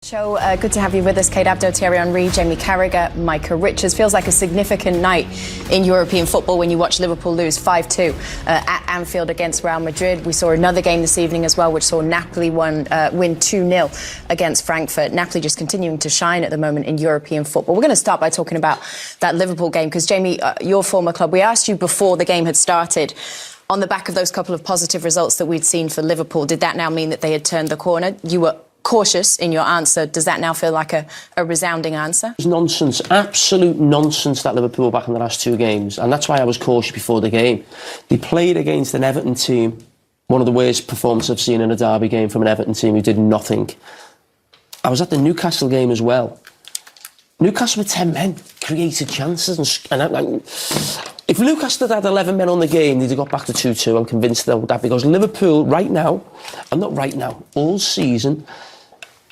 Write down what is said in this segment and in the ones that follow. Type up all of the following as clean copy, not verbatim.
Show, good to have you with us, Kate Abdo, Thiery Henry, Jamie Carragher, Micah Richards. Feels like a significant night in European football when you watch Liverpool lose 5-2 at Anfield against Real Madrid. We saw another game this evening as well, which saw Napoli win 2-0 against Frankfurt. Napoli just continuing to shine at the moment in European football. We're going to start by talking about that Liverpool game, because Jamie, your former club, we asked you before the game had started, on the back of those couple of positive results that we'd seen for Liverpool, did that now mean that they had turned the corner? You were cautious in your answer. Does that now feel like a resounding answer? It's nonsense, absolute nonsense that Liverpool back in the last two games, and that's why I was cautious before the game. They played against an Everton team, one of the worst performances I've seen in a derby game from an Everton team who did nothing. I was at the Newcastle game as well. Newcastle with 10 men created chances, and if Newcastle had 11 men on the game, they'd have got back to 2-2. I'm convinced of that, because Liverpool right now, and not right now, all season,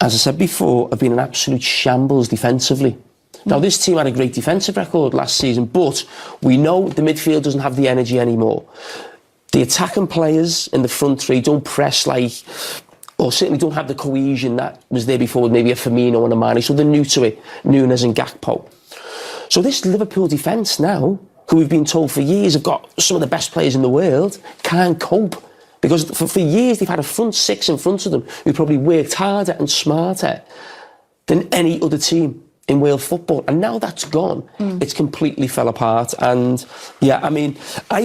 as I said before, have been an absolute shambles defensively. Now, this team had a great defensive record last season, but we know the midfield doesn't have the energy anymore. The attacking players in the front three don't press like, or certainly don't have the cohesion that was there before with maybe a Firmino and a Mane, so they're new to it, Nunes and Gakpo. So this Liverpool defence now, who we've been told for years have got some of the best players in the world, can't cope. Because for years they've had a front six in front of them who probably worked harder and smarter than any other team in world football. And now that's gone. It's completely fell apart. And yeah, I mean, I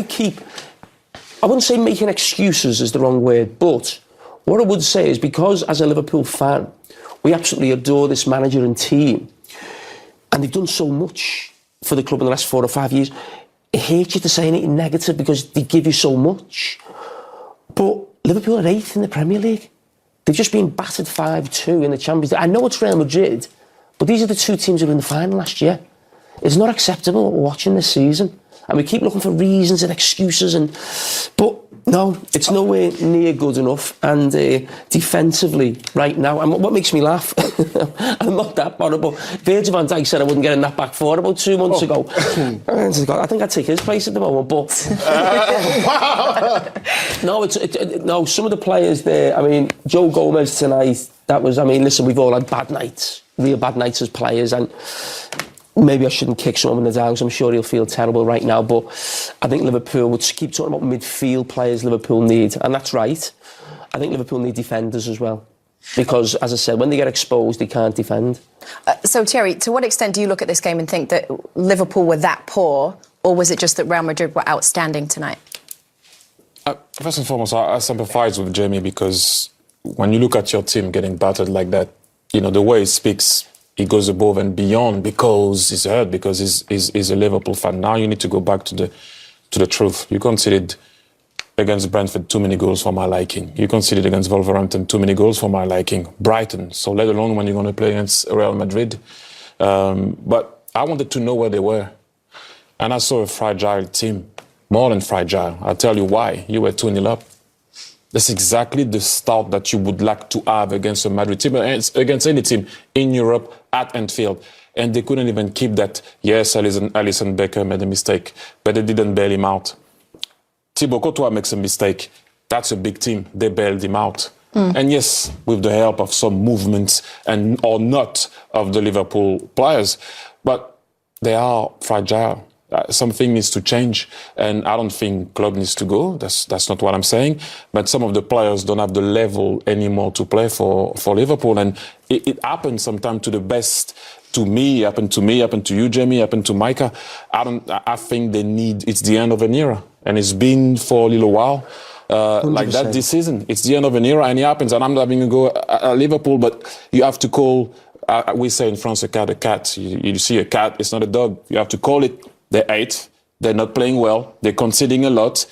wouldn't say making excuses is the wrong word, but what I would say is, because as a Liverpool fan, we absolutely adore this manager and team, and they've done so much for the club in the last 4 or 5 years, it hates you to say anything negative because they give you so much. But Liverpool are 8th in the Premier League. They've just been battered 5-2 in the Champions League. I know it's Real Madrid, but these are the two teams who were in the final last year. It's not acceptable what we're watching this season. And we keep looking for reasons and excuses, but no, it's nowhere near good enough. And defensively, right now, and what makes me laugh, I'm not that horrible. Virgil van Dijk said I wouldn't get in that back four about 2 months ago. I think I'd take his place at the moment, but no, some of the players there. I mean, Joe Gomez tonight. That was. I mean, listen, we've all had bad nights, real bad nights as players, and maybe I shouldn't kick someone in the dogs. I'm sure he'll feel terrible right now. But I think Liverpool would keep talking about midfield players Liverpool need. And that's right. I think Liverpool need defenders as well. Because, as I said, when they get exposed, they can't defend. So, Thierry, to what extent do you look at this game and think that Liverpool were that poor? Or was it just that Real Madrid were outstanding tonight? First and foremost, I sympathise with Jamie, because when you look at your team getting battered like that, you know, the way he speaks, he goes above and beyond because he's hurt, because he's a Liverpool fan. Now you need to go back to the truth. You conceded against Brentford too many goals for my liking. You conceded against Wolverhampton too many goals for my liking. Brighton, so let alone when you're going to play against Real Madrid. But I wanted to know where they were. And I saw a fragile team, more than fragile. I'll tell you why. You were 2-0 up. That's exactly the start that you would like to have against a Madrid team, against any team in Europe at Anfield. And they couldn't even keep that. Yes, Alisson Becker made a mistake, but they didn't bail him out. Thibaut Courtois makes a mistake. That's a big team. They bailed him out. And yes, with the help of some movements or not of the Liverpool players, but they are fragile. Something needs to change, and I don't think club needs to go. That's not what I'm saying. But some of the players don't have the level anymore to play for Liverpool, and it happens sometimes to the best. To me, happened to you, Jamie, happened to Micah. I think it's the end of an era, and it's been for a little while like that this season. It's the end of an era, and it happens. And I'm not having a go at Liverpool, but you have to call. We say in France, a cat a cat. You see a cat, it's not a dog. You have to call it. They're 8. They're not playing well. They're conceding a lot.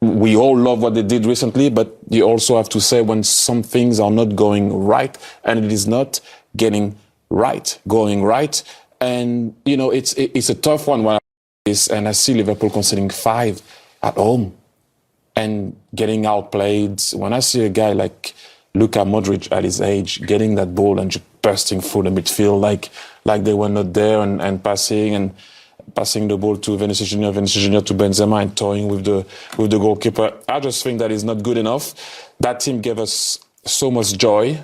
We all love what they did recently, but you also have to say when some things are not going right, and it is not going right. And, you know, it's a tough one when and I see Liverpool conceding 5 at home and getting outplayed. When I see a guy like Luka Modric at his age getting that ball and just bursting through the midfield like they were not there and passing the ball to Vinicius Junior to Benzema and toying with the goalkeeper. I just think that is not good enough. That team gave us so much joy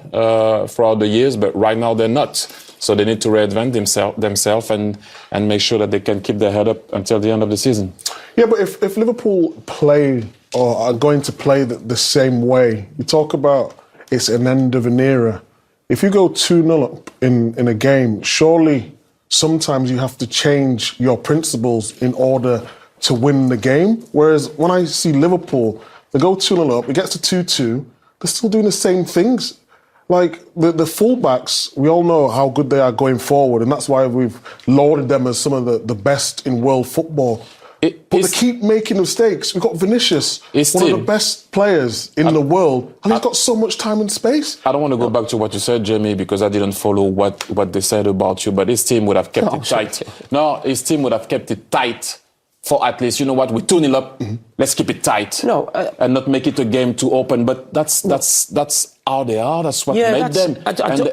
throughout the years, but right now they're not. So they need to reinvent themselves and make sure that they can keep their head up until the end of the season. Yeah, but if Liverpool play or are going to play the same way, you talk about it's an end of an era. If you go 2-0 up in a game, surely sometimes you have to change your principles in order to win the game. Whereas when I see Liverpool, they go 2-0 up, it gets to 2-2, they're still doing the same things. Like, the fullbacks, we all know how good they are going forward, and that's why we've lauded them as some of the best in world football. But they keep making mistakes. We've got Vinicius, one of the best players in the world, and he's got so much time and space. I don't want to go back to what you said, Jamie, because I didn't follow what they said about you, but his team would have kept it tight. No, his team would have kept it tight for at least, you know what, we're 2-0 up, let's keep it tight. And not make it a game too open. But that's how they are, that's what made them.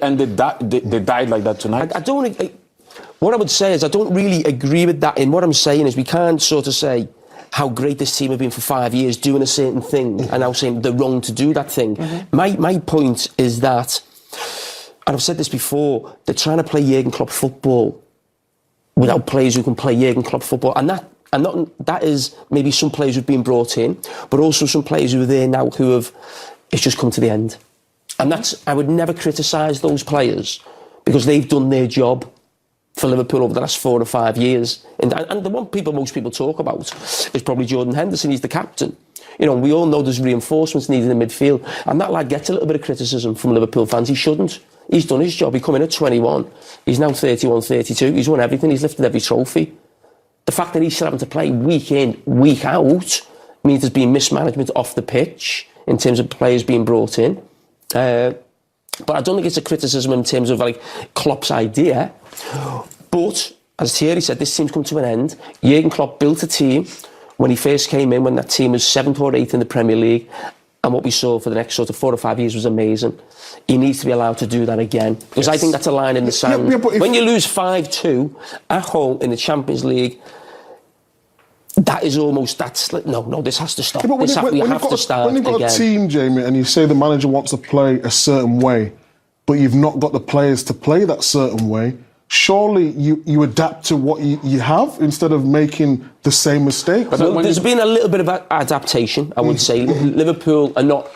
And they died like that tonight. What I would say is I don't really agree with that. And what I'm saying is we can't sort of say how great this team have been for 5 years doing a certain thing and now saying they're wrong to do that thing. My point is that, and I've said this before, they're trying to play Jurgen Klopp football without players who can play Jurgen Klopp football. And that is maybe some players who've been brought in, but also some players who are there now who have, it's just come to the end. And I would never criticise those players because they've done their job for Liverpool over the last 4 or 5 years. And the one most people talk about is probably Jordan Henderson. He's the captain. You know, we all know there's reinforcements needed in midfield. And that lad gets a little bit of criticism from Liverpool fans. He shouldn't. He's done his job. He come in at 21. He's now 31, 32. He's won everything. He's lifted every trophy. The fact that he's still having to play week in, week out, means there's been mismanagement off the pitch in terms of players being brought in. But I don't think it's a criticism in terms of like Klopp's idea. But as Thierry said, this team's come to an end. Jurgen Klopp built a team when he first came in, when that team was 7th or 8th in the Premier League, and what we saw for the next sort of 4 or 5 years was amazing. He needs to be allowed to do that again, because I think that's a line in the sand. When you lose 5-2 at home in the Champions League, that is almost, that's like, no, this has to stop. We have to start again. When you've got a team, Jamie, and you say the manager wants to play a certain way, but you've not got the players to play that certain way, surely you adapt to what you have instead of making the same mistake. Well, there's been a little bit of adaptation, I would say. Liverpool are not,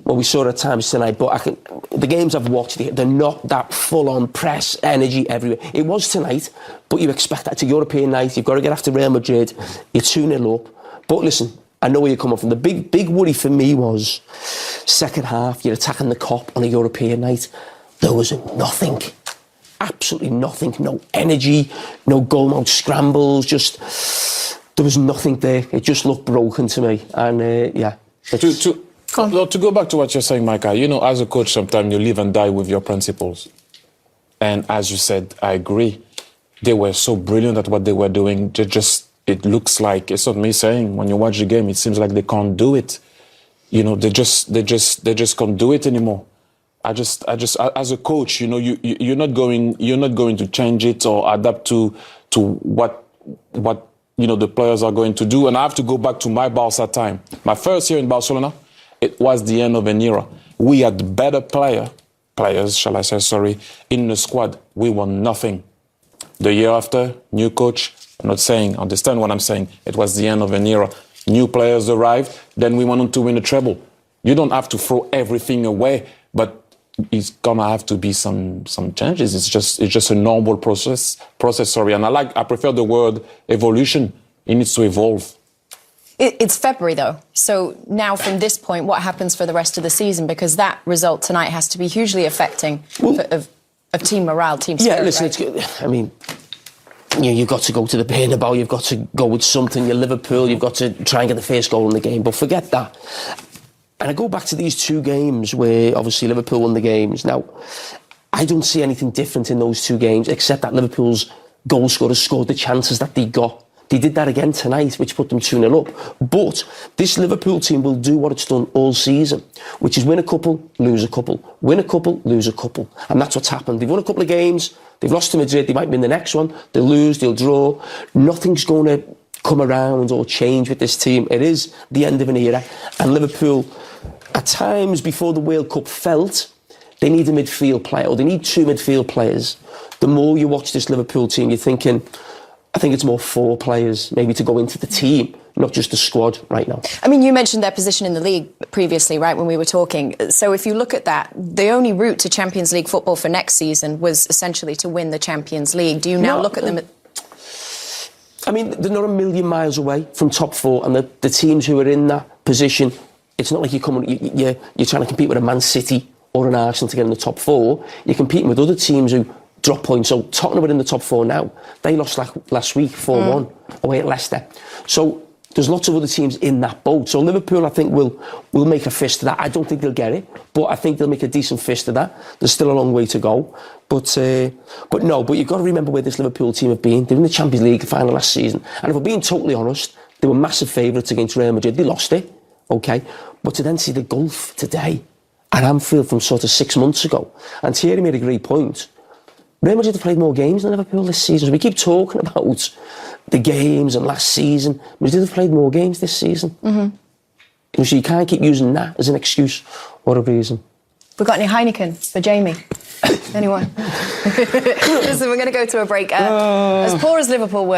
well, we saw it at times tonight, but the games I've watched, they're not that full-on press, energy everywhere. It was tonight, but you expect that. It's a European night. You've got to get after Real Madrid. You're 2-0 up. But listen, I know where you're coming from. The big worry for me was second half, you're attacking the Kop on a European night. There was nothing. Absolutely nothing. No energy, no goal-mouth scrambles. There was nothing there. It just looked broken to me. And, To go back to what you're saying, Micah, you know, as a coach, sometimes you live and die with your principles. And as you said, I agree. They were so brilliant at what they were doing. It looks like, it's not me saying, when you watch the game, it seems like they can't do it. You know, they just can't do it anymore. I just, as a coach, you know, you're not going to change it or adapt to what you know the players are going to do. And I have to go back to my Barca time. My first year in Barcelona, it was the end of an era. We had better players, shall I say, in the squad. We won nothing. The year after, new coach. I'm not saying, understand what I'm saying. It was the end of an era. New players arrived. Then we went on to win a treble. You don't have to throw everything away, but it's gonna have to be some changes. It's just a normal process. And I prefer the word evolution. It needs to evolve. It's February, though. So now from this point, what happens for the rest of the season? Because that result tonight has to be hugely affecting of team morale, team spirit. Yeah, listen, right? it's good. I mean, you've got to go to the Bernabeu, you've got to go with something. You're Liverpool, you've got to try and get the first goal in the game. But forget that. And I go back to these 2 games where obviously Liverpool won the games. Now, I don't see anything different in those 2 games except that Liverpool's goal scorers scored the chances that they got. They did that again tonight, which put them 2-0 up. But this Liverpool team will do what it's done all season, which is win a couple, lose a couple. Win a couple, lose a couple. And that's what's happened. They've won a couple of games. They've lost to Madrid. They might win the next one. They'll lose, they'll draw. Nothing's going to come around or change with this team. It is the end of an era. And Liverpool at times before the World Cup felt they need a midfield player, or they need 2 midfield players. The more you watch this Liverpool team, you're thinking, I think it's more 4 players maybe to go into the team, not just the squad right now. I mean, you mentioned their position in the league previously, right, when we were talking. So if you look at that, the only route to Champions League football for next season was essentially to win the Champions League. Do you now look at them... I mean, they're not a million miles away from top 4, and the teams who are in that position, it's not like you're trying to compete with a Man City or an Arsenal to get in the top 4. You're competing with other teams who drop points. So Tottenham are in the top 4 now. They lost last week 4-1 away at Leicester. So there's lots of other teams in that boat. So Liverpool, I think, will make a fist of that. I don't think they'll get it, but I think they'll make a decent fist of that. There's still a long way to go. But you've got to remember where this Liverpool team have been. They were in the Champions League final last season. And if we're being totally honest, they were massive favourites against Real Madrid. They lost it, okay? But to then see the gulf today at Anfield from sort of 6 months ago, and Thierry made a great point, Real Madrid have played more games than Liverpool this season. So we keep talking about the games and last season. Madrid have played more games this season. Mm-hmm. So you can't keep using that as an excuse or a reason. We've got any Heineken for Jamie? Anyone? Listen, we're going to go to a break. As poor as Liverpool were,